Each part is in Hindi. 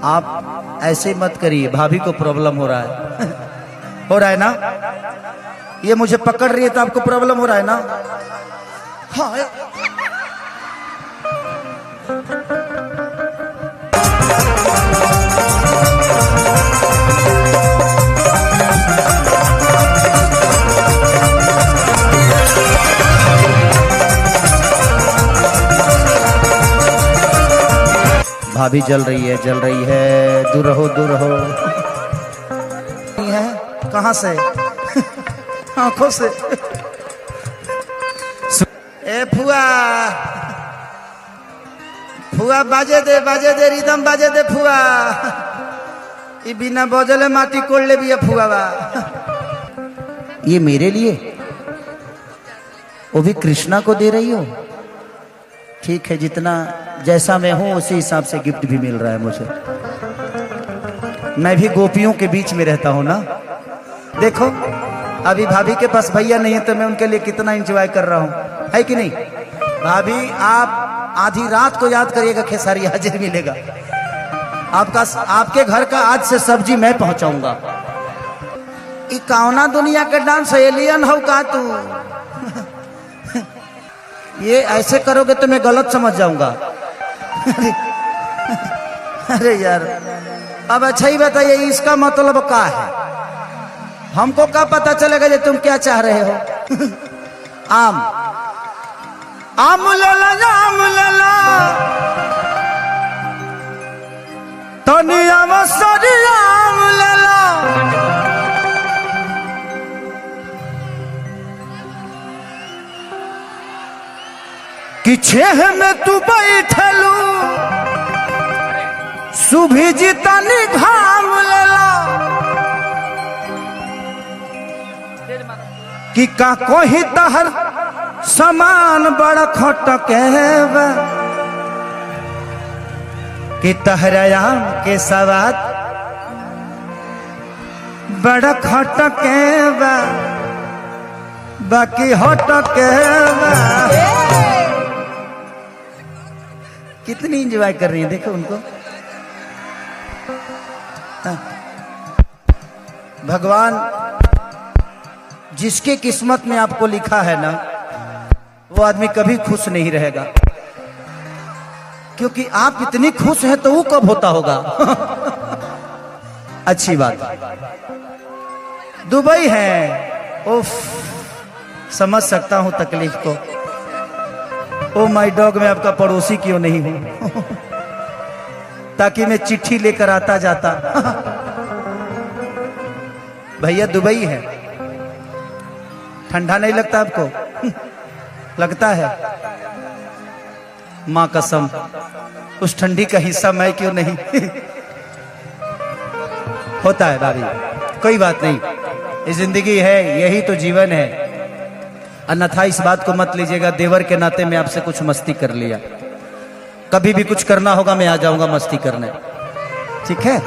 आप ऐसे मत करिए, भाभी को प्रॉब्लम हो रहा है हो रहा है ना, ये मुझे पकड़ रही है तो आपको प्रॉब्लम हो रहा है ना। हाँ भाभी जल रही है, दूर रहो दूर रहो। है कहाँ से आंखों से। ए फुआ फुआ बाजे दे रिदम बाजे दे फुआ, ये बिना बजले माटी कोड़ ले भी फुआ बा। ये मेरे लिए, वो भी कृष्णा को दे रही हो। ठीक है, जितना जैसा मैं हूं उसी हिसाब से गिफ्ट भी मिल रहा है मुझे। मैं भी गोपियों के बीच में रहता हूं ना। देखो अभी भाभी के पास भैया नहीं है तो मैं उनके लिए कितना एंजॉय कर रहा हूं, है कि नहीं। भाभी आप आधी रात को याद करिएगा, खेसारी हाजिर मिलेगा आपके घर का। आज से सब्जी मैं पहुंचाऊंगा। कौना दुनिया के डांस एलियन हो का तू ये ऐसे करोगे तो मैं गलत समझ जाऊंगा। अरे यार अब अच्छा ही बताइए, इसका मतलब क्या है? हमको क्या पता चलेगा जो तुम क्या चाह रहे हो। आम आम लला आम लला तनिया मसरी आम लला। कि छेह में तू बैठलू सुभी जितनी घाम लेला। कि का कोई तहर समान बड़ा खटके बा। कि तहरायाम के सवाद बड़ा खटके बा, बाकी हटके बा। कितनी इंजॉय कर रही है, देखो उनको। भगवान जिसके किस्मत में आपको लिखा है ना, वो आदमी कभी खुश नहीं रहेगा, क्योंकि आप इतनी खुश हैं तो वो कब होता होगा। अच्छी बात। दुबई है, उफ समझ सकता हूं तकलीफ को। ओ माय डॉग, मैं आपका पड़ोसी क्यों नहीं हूं ताकि मैं चिट्ठी लेकर आता जाता। भैया दुबई है, ठंडा नहीं लगता आपको? लगता है। मां कसम उस ठंडी का हिस्सा मैं क्यों नहीं। होता है भाभी, कोई बात नहीं, ये जिंदगी है, यही तो जीवन है। अन्यथा इस बात को मत लीजिएगा, देवर के नाते मैं आपसे कुछ मस्ती कर लिया। कभी भी कुछ करना होगा मैं आ जाऊंगा मस्ती करने, ठीक है।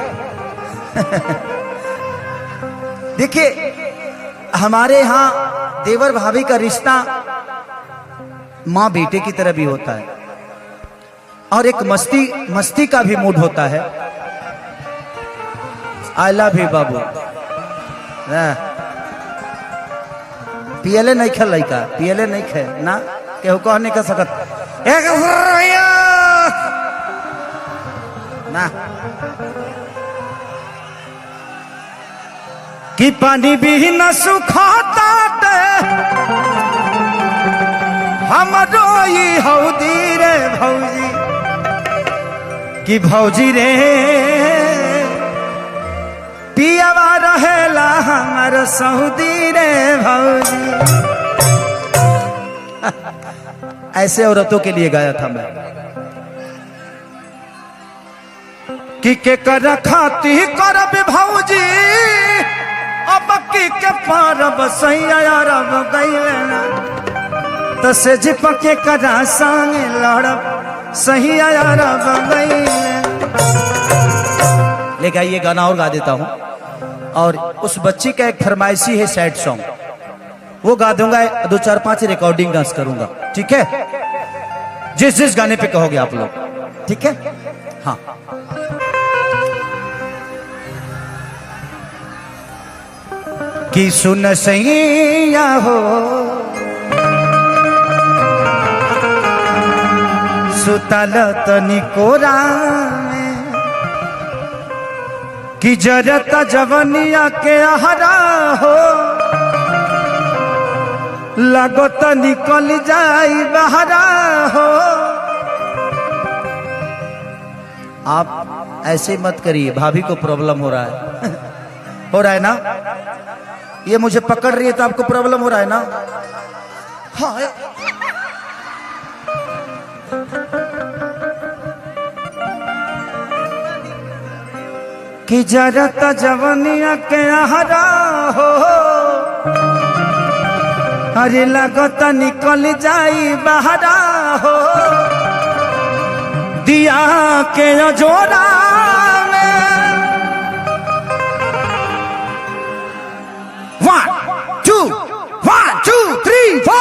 देखिए हमारे यहां देवर भाभी का रिश्ता मां बेटे की तरह भी होता है, और एक मस्ती का भी मूड होता है। आई लव यू बाबू। पियले नहीं खे लड़का, पियले नहीं खे ना, केहू कह नहीं कर सकत ना। कि पानी भी न सुखाता हमरो ई हौदी रे भौजी। कि भौजी रे पियावा रहेला हमार सऊदी रे भौजी। ऐसे औरतों के लिए गाया था मैं। कि के कर खाती करब भौजी, अब की के पारब सैया रब गईले तो से जिपके करा संग लड़ब सैया रब गईले। लेकिन आइए गाना और गा देता हूं, और उस बच्ची का एक फरमाइशी है सैड सॉन्ग, वो गा दूंगा। 2-4-5 रिकॉर्डिंग डांस करूंगा, ठीक है, जिस जिस गाने पे कहोगे आप लोग, ठीक है। हाँ कि सुन सैया हो सुतल तनी कोरा में कि जरत जवनिया के आहरा हो लगत निकल जाई बहरा हो। आप ऐसे मत करिए, भाभी को प्रॉब्लम हो रहा है हो रहा है ना, ये मुझे पकड़ रही है तो आपको प्रॉब्लम हो रहा है ना। हाँ कि जरत जवनिया के आहरा हो अरे लगत निकल जाई बहरा हो। दिया के जोड़ा में 1 2 1 2 3 4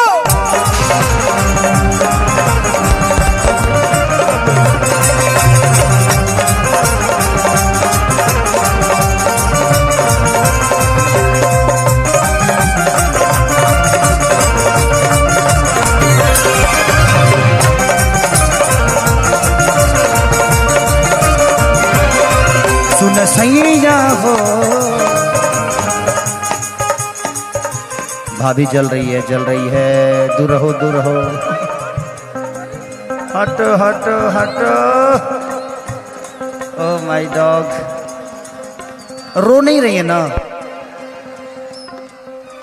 सुन सैया हो। भाभी जल रही है दूर रहो दूर रहो, हटो हटो हटो। ओ माय डॉग, रो नहीं रही है ना,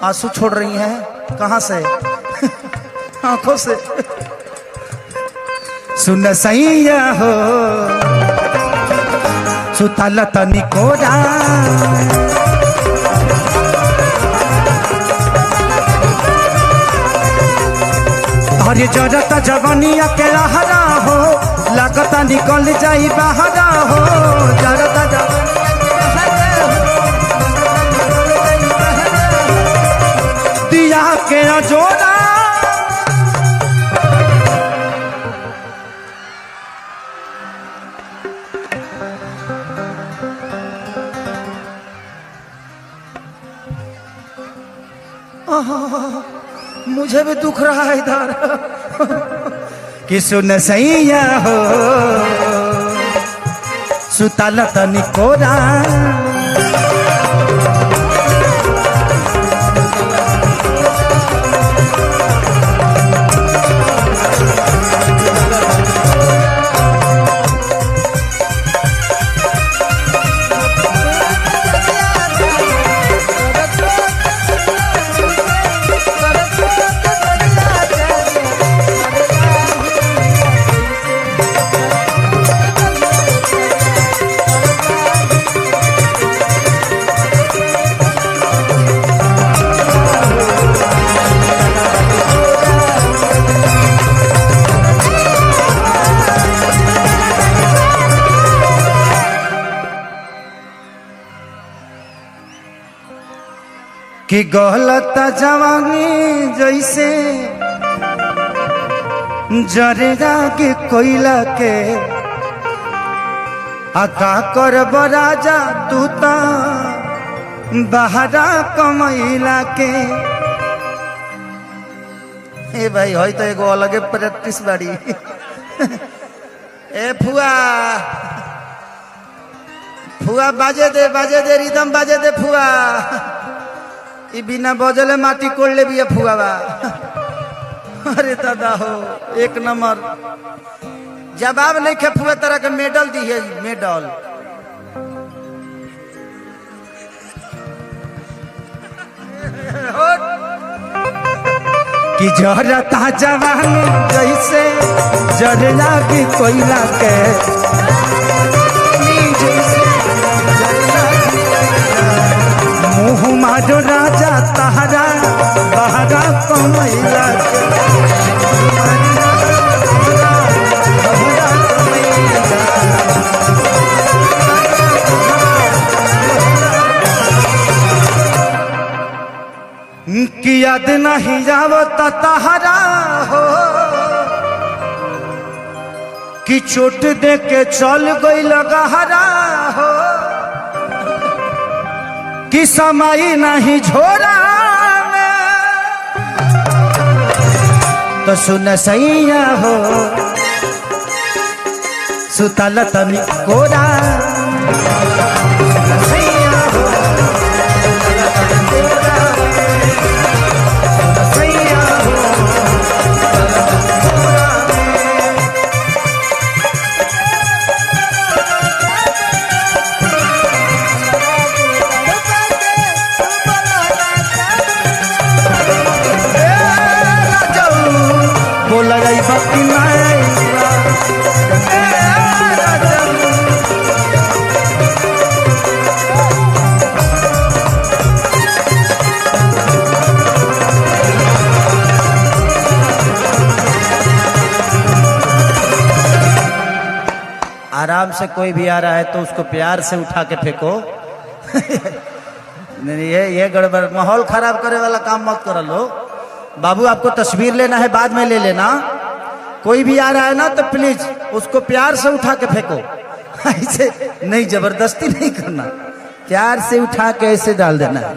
आंसू छोड़ रही हैं कहां से आंखों से। सुन सैया हो सुतल तनी कोरा अरे जरत जवनिया के आहरा हो लगत निकल जाई बहरा हो। जरत दिया के जोड़ा मुझे भी दुख रहा है इधर कि सुन सैया हो सुतल तनी कोरा कि गलत जवानी जैसे जरेगा के कोयला के आका कर बराजा तू ता बहरा कमैला के। ए भाई होई तो एगो अलगे प्रैक्टिस बाड़ी ए फुआ फुआ बाजे दे रिदम बाजे दे फुआ। ई बिना बजले माटी कोड़ ले भी फुआवा। अरे दादा हो एक नंबर जवाब नहीं खे फुआ तरह के मेडल दी है मेडल। कि जरता जवानी जैसे जरना की कोयला के मुँह मारो राजा तहरा बहरा कमैला कि याद नहीं जावत तहरा हो कि चोट दे के चल गई लगहरा हो कि समय नहीं झोरा तो सुन सैया हो सुतल तनी कोरा सैया हो सैया हो बोला गई भक्ति आराम से कोई भी आ रहा है तो उसको प्यार से उठा के फेंको। नहीं ये गड़बड़, माहौल खराब करे वाला काम मत कर लो। बाबू आपको तस्वीर लेना है बाद में ले लेना। कोई भी आ रहा है ना तो प्लीज उसको प्यार से उठा के फेंको, ऐसे नहीं, जबरदस्ती नहीं करना, प्यार से उठा के ऐसे डाल देना है।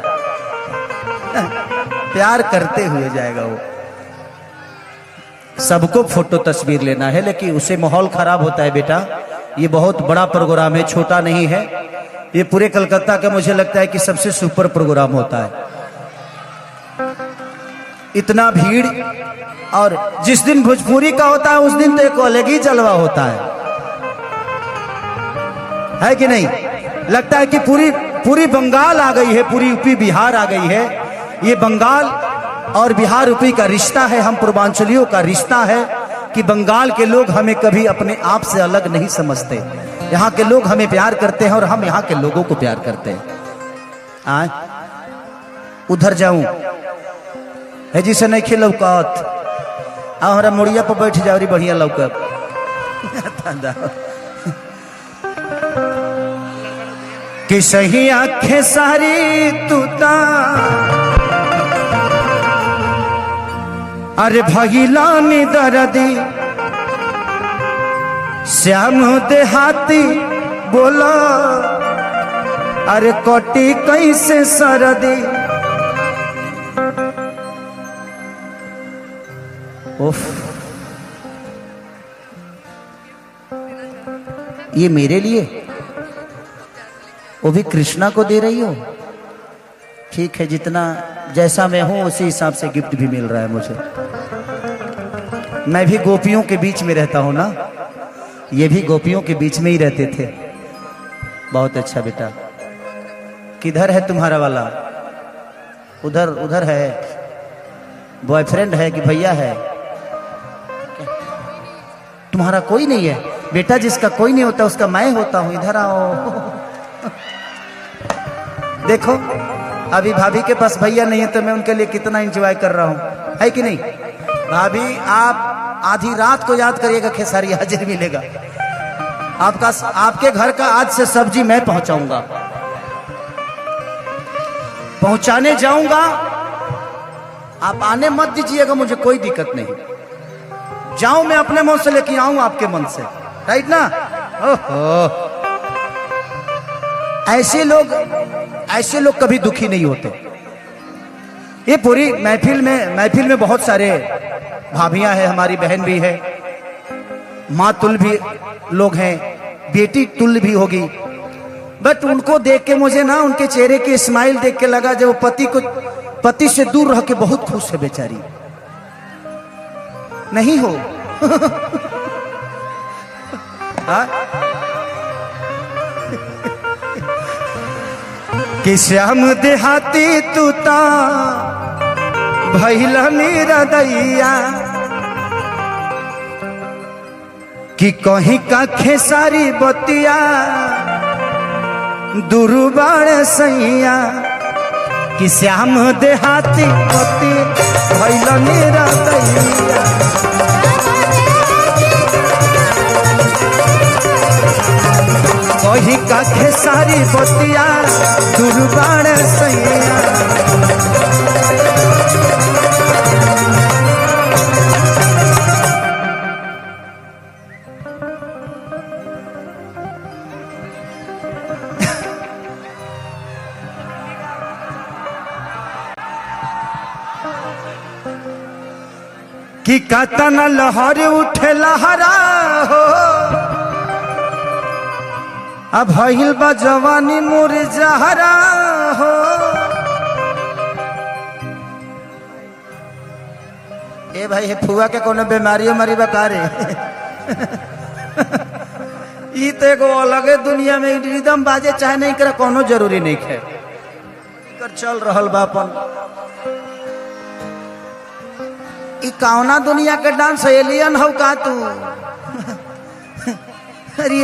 प्यार करते हुए जाएगा वो। सबको फोटो तस्वीर लेना है लेकिन उसे माहौल खराब होता है बेटा। ये बहुत बड़ा प्रोग्राम है, छोटा नहीं है। ये पूरे कलकत्ता का मुझे लगता है कि सबसे सुपर प्रोग्राम होता है। इतना भीड़, और जिस दिन भोजपुरी का होता है उस दिन तो एक अलग ही जलवा होता है कि नहीं? लगता है कि पूरी बंगाल आ गई है, पूरी यूपी बिहार आ गई है। ये बंगाल और बिहार यूपी का रिश्ता है, हम पूर्वांचलियों का रिश्ता है कि बंगाल के लोग हमें कभी अपने आप से अलग नहीं समझते। यहाँ के लोग हमें प्यार करते हैं और हम यहाँ के लोगों को प्यार करते हैं। उधर जाऊं है जिसे नहीं खे लौकत, हमारा मुड़िया पर बैठ जाओ, बढ़िया लौकत। कि सही आंखें सारी तूता, अरे भगिलानी दर्दी श्याम देहाती बोला, अरे कोटी कैसे सरदी। उफ, ये मेरे लिए, वो भी कृष्णा को दे रही हो? ठीक है, जितना जैसा मैं हूं उसी हिसाब से गिफ्ट भी मिल रहा है मुझे। मैं भी गोपियों के बीच में रहता हूं ना, ये भी गोपियों के बीच में ही रहते थे। बहुत अच्छा बेटा। किधर है तुम्हारा वाला? उधर उधर है। बॉयफ्रेंड है कि भैया है? तुम्हारा कोई नहीं है बेटा? जिसका कोई नहीं होता उसका मैं होता हूं। इधर आओ। देखो अभी भाभी के पास भैया नहीं है तो मैं उनके लिए कितना एंजॉय कर रहा हूं, है कि नहीं? भाभी आप आधी रात को याद करिएगा, खेसारी हाजिर मिलेगा आपका। आपके घर का आज से सब्जी मैं पहुंचाऊंगा, पहुंचाने जाऊंगा। आप आने मत दीजिएगा, मुझे कोई दिक्कत नहीं। जाऊं मैं अपने मन से लेके आऊं आपके मन से, राइट ना? ओहो, ऐसे लोग कभी दुखी नहीं होते। ये पूरी महफिल में बहुत सारे भाभियां हैं, हमारी बहन भी है, माँ तुल भी लोग हैं, बेटी तुल भी होगी। बट उनको देख के मुझे ना, उनके चेहरे की स्माइल देख के लगा जब पति से दूर रह के बहुत खुश है बेचारी। नहीं हो? कि श्याम देहाती तूता भैला मेरा दैया, कि कहीं का खेसारी बतिया दुर्बाण सैया, कि श्याम देहाती पति भैला मेरा दैया। कहीं का खेसारी बतिया दुर्बाण सैया। कि कतना लहर उठे लहरा हो अब भइल बा जवानी मोर जहरा हो। ए भाई हे फुआ के कोनो बीमारियों मरी बका रे ई तो एगो अलगे दुनिया में रिदम बाजे चाहे नहीं करे कोनो जरूरी नहीं है कर चल रहल बा अपन। ई कौना दुनिया के डांस एलियन हो का तू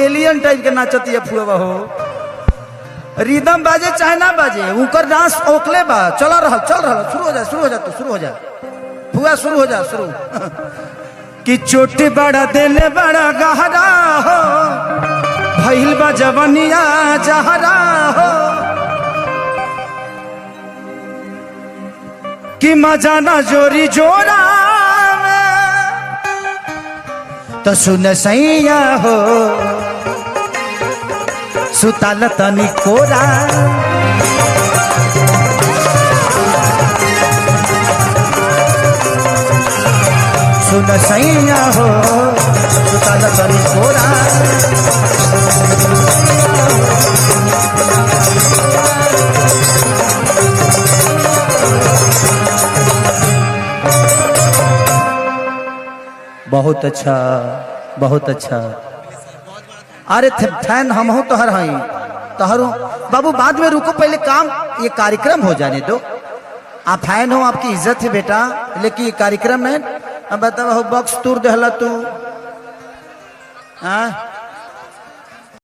एलियन टाइप के नाचती फुआ हो। रिदम बाजे चाहे ना बाजे उनकर डांस ओकले बा चल रहा शुरू हो जा तू शुरू हो जा फुआ शुरू हो जा शुरू कि चोट बड़ा दिल बड़ा गहरा हो भइल बा जवनिया जहरा हो कि मजा ना जोरी जोरा तो सुन सैया हो सुताल तनी कोरा सुन सैया हो सुताल तनी कोरा बहुत अच्छा बहुत अच्छा। अरे फैन हम हो तोहर हई तोहरो बाबू बाद में रुको पहले काम ये कार्यक्रम हो जाने दो। आप फैन हो आपकी इज्जत है बेटा लेकिन ये कार्यक्रम है। अब बताओ बॉक्स तूर दहला तू हाँ